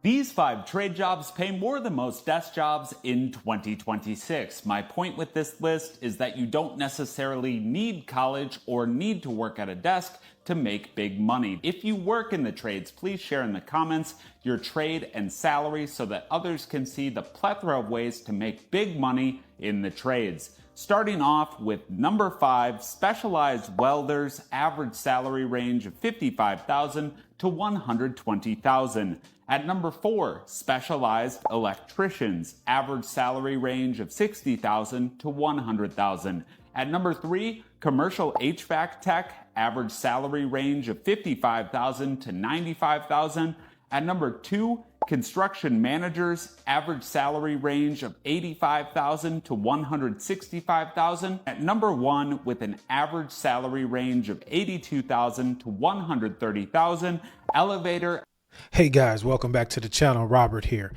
These 5 trade jobs pay more than most desk jobs in 2026. My point with this list is that you don't necessarily need college or need to work at a desk to make big money. If you work in the trades, please share in the comments your trade and salary so that others can see the plethora of ways to make big money in the trades. Starting off with number 5, specialized welders, average salary range of $55,000 to $120,000. At number 4, specialized electricians, average salary range of $60,000 to $100,000. At number 3, commercial HVAC tech, average salary range of $55,000 to $95,000. At number 2, construction managers, average salary range of $85,000 to $165,000. At number 1, with an average salary range of $82,000 to $130,000, elevator. Hey guys, welcome back to the channel. Robert here.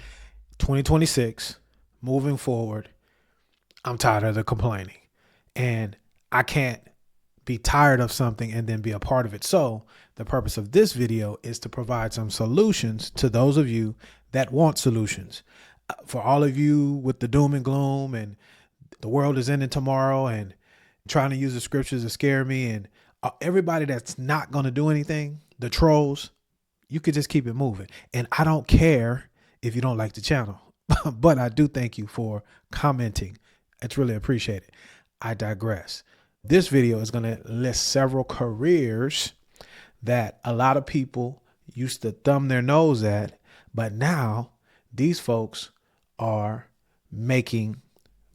2026, moving forward, I'm tired of the complaining. And I can't be tired of something and then be a part of it. So the purpose of this video is to provide some solutions to those of you that want solutions. For all of you with the doom and gloom and the world is ending tomorrow and trying to use the scriptures to scare me, and everybody that's not going to do anything, the trolls, you could just keep it moving. And I don't care if you don't like the channel, but I do thank you for commenting. It's really appreciated. I digress. This video is going to list several careers that a lot of people used to thumb their nose at, but now these folks are making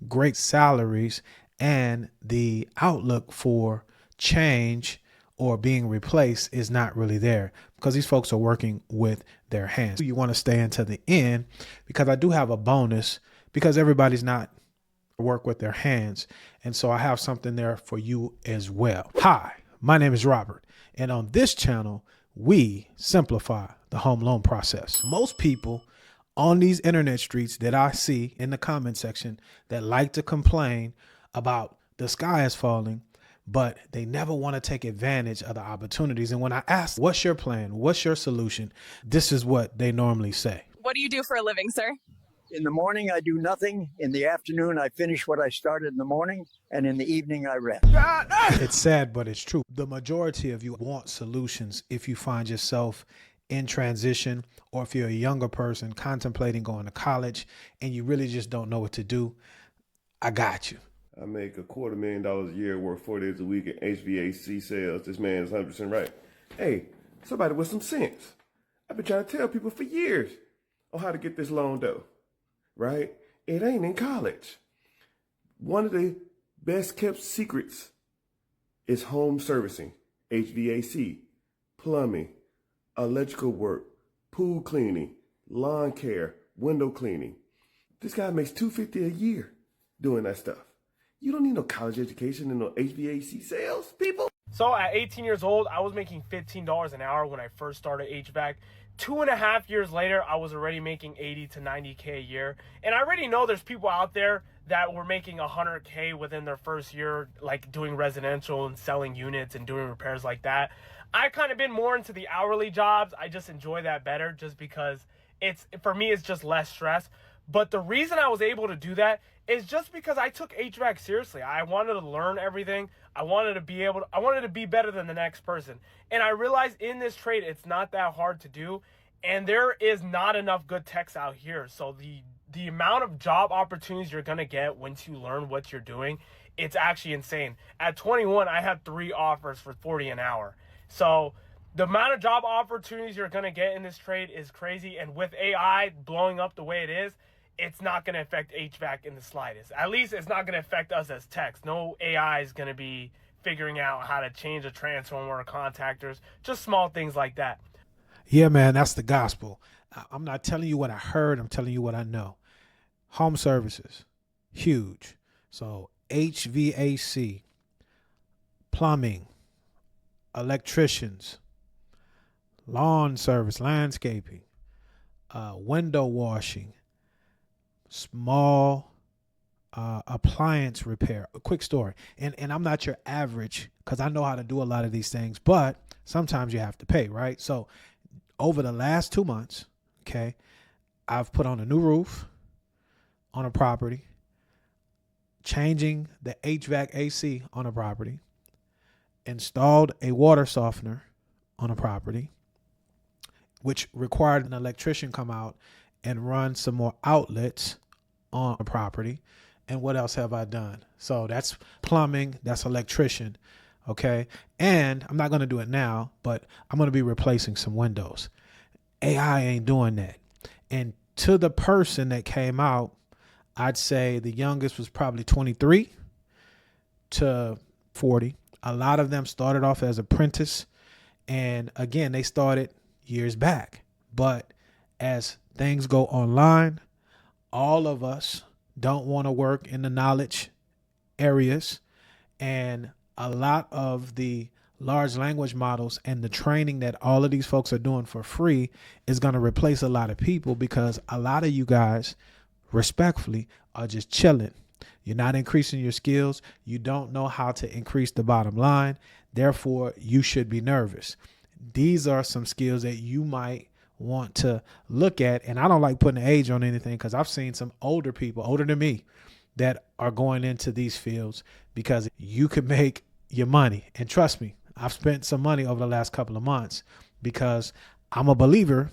great salaries, and the outlook for change or being replaced is not really there because these folks are working with their hands. You want to stay until the end because I do have a bonus because everybody's not work with their hands. And so I have something there for you as well. Hi, my name is Robert. And on this channel, we simplify the home loan process. Most people on these internet streets that I see in the comment section that like to complain about the sky is falling, but they never want to take advantage of the opportunities. And when I ask, what's your plan? What's your solution? This is what they normally say. What do you do for a living, sir? In the morning, I do nothing. In the afternoon, I finish what I started in the morning. And in the evening, I rest. It's sad, but it's true. The majority of you want solutions if you find yourself in transition, or if you're a younger person contemplating going to college and you really just don't know what to do. I got you. I make $250,000 a year, work 4 days a week in HVAC sales. This man is 100% right. Hey, somebody with some sense. I've been trying to tell people for years on how to get this loan though, right? It ain't in college. One of the best kept secrets is home servicing, HVAC, plumbing, electrical work, pool cleaning, lawn care, window cleaning. This guy makes $250 a year doing that stuff. You don't need no college education and no HVAC sales, people. So at 18 years old, I was making $15 an hour when I first started HVAC. 2.5 years later, I was already making 80 to 90K a year. And I already know there's people out there that were making 100K within their first year, like doing residential and selling units and doing repairs like that. I've kind of been more into the hourly jobs. I just enjoy that better just because for me, it's just less stress. But the reason I was able to do that is just because I took HVAC seriously. I wanted to learn everything. I wanted to be better than the next person. And I realized in this trade, it's not that hard to do. And there is not enough good techs out here. So the amount of job opportunities you're going to get once you learn what you're doing, it's actually insane. At 21, I had 3 offers for 40 an hour. So the amount of job opportunities you're going to get in this trade is crazy. And with AI blowing up the way it is, it's not going to affect HVAC in the slightest. At least it's not going to affect us as techs. No AI is going to be figuring out how to change a transformer or contactors, just small things like that. Yeah, man, that's the gospel. I'm not telling you what I heard. I'm telling you what I know. Home services, huge. So HVAC, plumbing, electricians, lawn service, landscaping, window washing, small appliance repair. A quick story. And I'm not your average because I know how to do a lot of these things, but sometimes you have to pay, right? So over the last 2 months, okay, I've put on a new roof on a property, changing the HVAC AC on a property, installed a water softener on a property, which required an electrician come out and run some more outlets on a property. And what else have I done? So that's plumbing, that's electrician. Okay. And I'm not going to do it now, but I'm going to be replacing some windows. AI ain't doing that. And to the person that came out, I'd say the youngest was probably 23 to 40. A lot of them started off as apprentice. And again, they started years back. But as things go online, all of us don't want to work in the knowledge areas. And a lot of the large language models and the training that all of these folks are doing for free is going to replace a lot of people, because a lot of you guys, respectfully, are just chilling. You're not increasing your skills. You don't know how to increase the bottom line. Therefore, you should be nervous. These are some skills that you might want to look at. And I don't like putting an age on anything, because I've seen some older people, older than me, that are going into these fields because you could make your money. And trust me, I've spent some money over the last couple of months because I'm a believer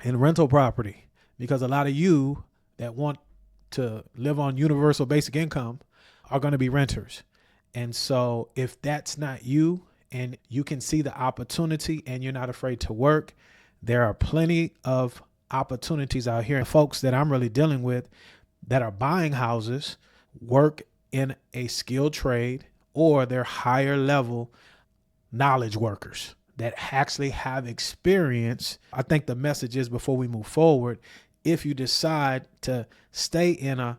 in rental property, because a lot of you that want to live on universal basic income are going to be renters. And so if that's not you and you can see the opportunity and you're not afraid to work, there are plenty of opportunities out here. Folks that I'm really dealing with that are buying houses work in a skilled trade, or they're higher level knowledge workers that actually have experience. I think the message is, before we move forward, if you decide to stay in a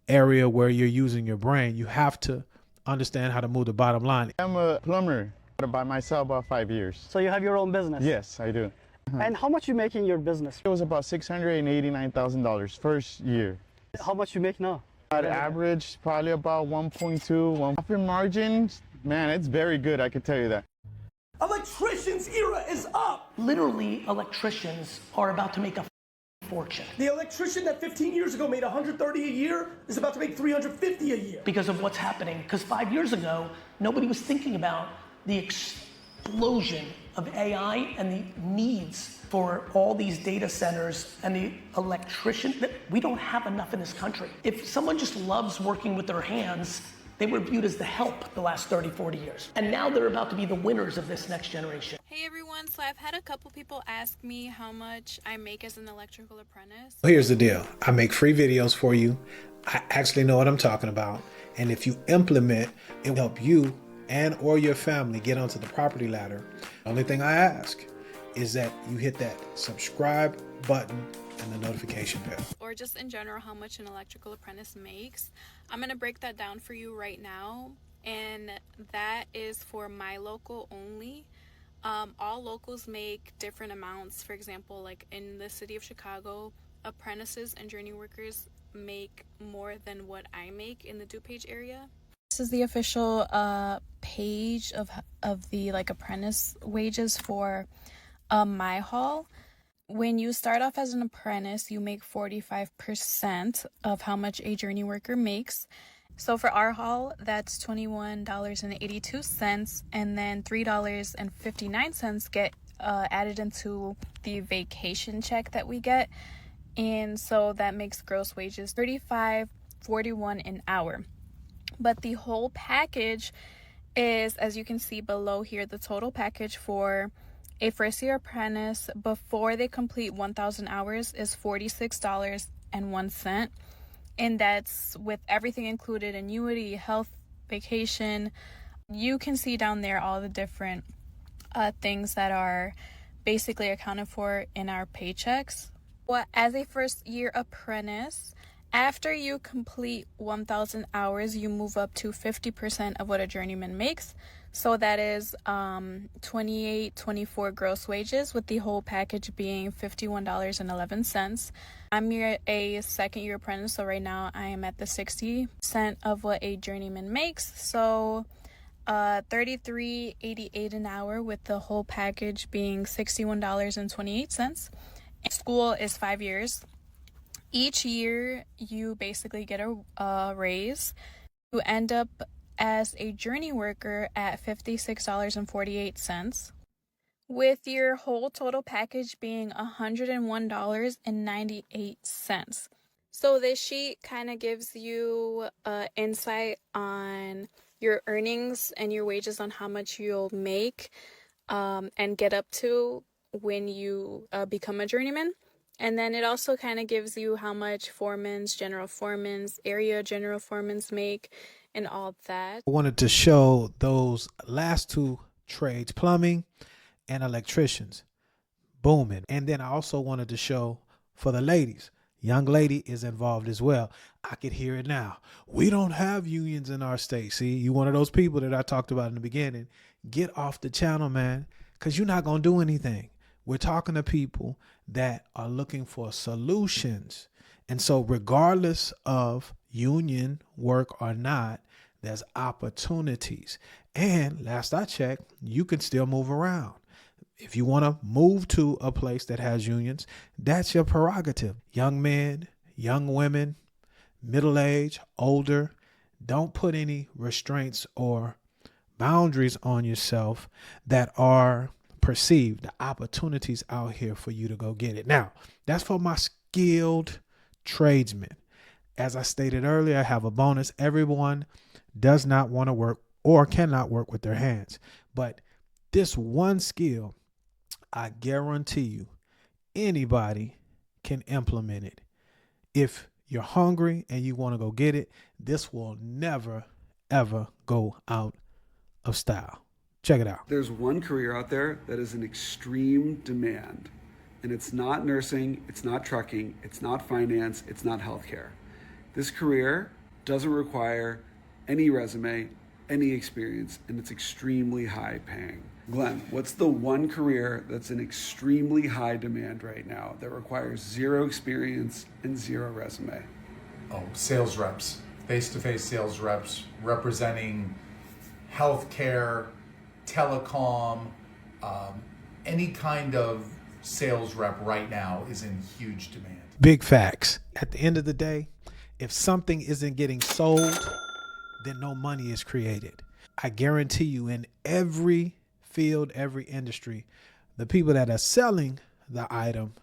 area where you're using your brain, you have to understand how to move the bottom line. I'm a plumber by myself about 5 years. So you have your own business? Yes, I do. And how much you make in your business? It was about $689,000 first year. How much you make now? At average, probably about 1.2. Profit margins, man, it's very good, I can tell you that. Electricians' era is up. Literally, electricians are about to make a fortune. The electrician that 15 years ago made $130 a year is about to make $350 a year. Because of what's happening. Because 5 years ago, nobody was thinking about the explosion of AI and the needs for all these data centers and the electrician. We don't have enough in this country. If someone just loves working with their hands, they were viewed as the help the last 30, 40 years. And now they're about to be the winners of this next generation. Hey everyone, so I've had a couple people ask me how much I make as an electrical apprentice. Here's the deal. I make free videos for you. I actually know what I'm talking about. And if you implement, it will help you and or your family get onto the property ladder. The only thing I ask is that you hit that subscribe button and the notification bell. Or just in general, how much an electrical apprentice makes. I'm going to break that down for you right now. And that is for my local only. All locals make different amounts. For example, like in the city of Chicago, apprentices and journey workers make more than what I make in the DuPage area. This is the official page of the like apprentice wages for my hall. When you start off as an apprentice, you make 45% of how much a journey worker makes. So for our hall, that's $21.82, and then $3.59 get added into the vacation check that we get. And so that makes gross wages $35.41 an hour. But the whole package is, as you can see below here, the total package for a first-year apprentice before they complete 1,000 hours is $46.01. And that's with everything included: annuity, health, vacation. You can see down there all the different things that are basically accounted for in our paychecks. Well, as a first-year apprentice, after you complete 1,000 hours, you move up to 50% of what a journeyman makes. So that is $28.24 gross wages, with the whole package being $51.11. I'm a second-year apprentice, so right now I am at the 60% of what a journeyman makes. So $33.88 an hour, with the whole package being $61.28. School is 5 years. Each year, you basically get a raise. You end up as a journey worker at $56.48, with your whole total package being $101.98. So this sheet kind of gives you insight on your earnings and your wages on how much you'll make and get up to when you become a journeyman. And then it also kind of gives you how much foremans, general foremans, area general foremans make and all that. I wanted to show those last two trades, plumbing and electricians, booming. And then I also wanted to show for the ladies. Young lady is involved as well. I could hear it now. We don't have unions in our state. See, you one of those people that I talked about in the beginning. Get off the channel, man, because you're not going to do anything. We're talking to people that are looking for solutions. And so regardless of union work or not, there's opportunities. And last I checked, you can still move around. If you want to move to a place that has unions, that's your prerogative. Young men, young women, middle age, older, don't put any restraints or boundaries on yourself that are perceived. The opportunities out here for you to go get it. Now, that's for my skilled tradesmen. As I stated earlier, I have a bonus. Everyone does not want to work or cannot work with their hands. But this one skill, I guarantee you, anybody can implement it. If you're hungry and you want to go get it, this will never, ever go out of style. Check it out. There's one career out there that is in extreme demand, and it's not nursing, it's not trucking, it's not finance, it's not healthcare. This career doesn't require any resume, any experience, and it's extremely high paying. Glenn, what's the one career that's in extremely high demand right now that requires zero experience and zero resume? Oh, sales reps, face-to-face sales reps representing healthcare, telecom, any kind of sales rep right now is in huge demand. Big facts. At the end of the day, if something isn't getting sold, then no money is created. I guarantee you, in every field, every industry, the people that are selling the item,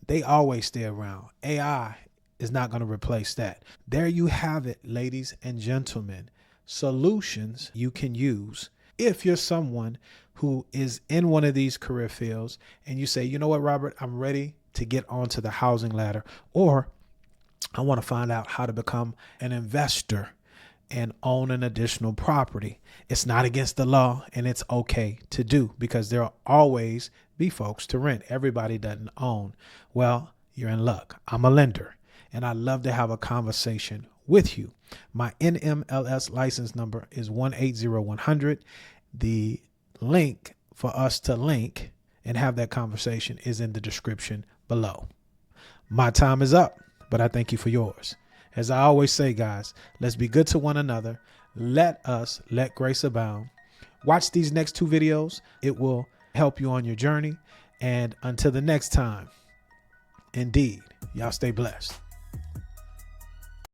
they always stay around. AI is not going to replace that. There you have it, ladies and gentlemen. Solutions you can use if you're someone who is in one of these career fields and you say, you know what, Robert, I'm ready to get onto the housing ladder, or I want to find out how to become an investor and own an additional property. It's not against the law, and it's okay to do, because there'll always be folks to rent. Everybody doesn't own. Well, you're in luck. I'm a lender, and I'd love to have a conversation with you. My NMLS license number is 180100. The link for us to link and have that conversation is in the description below. My time is up, but I thank you for yours. As I always say, guys, let's be good to one another. Let grace abound. Watch these next two videos. It will help you on your journey. And until the next time, indeed, y'all stay blessed.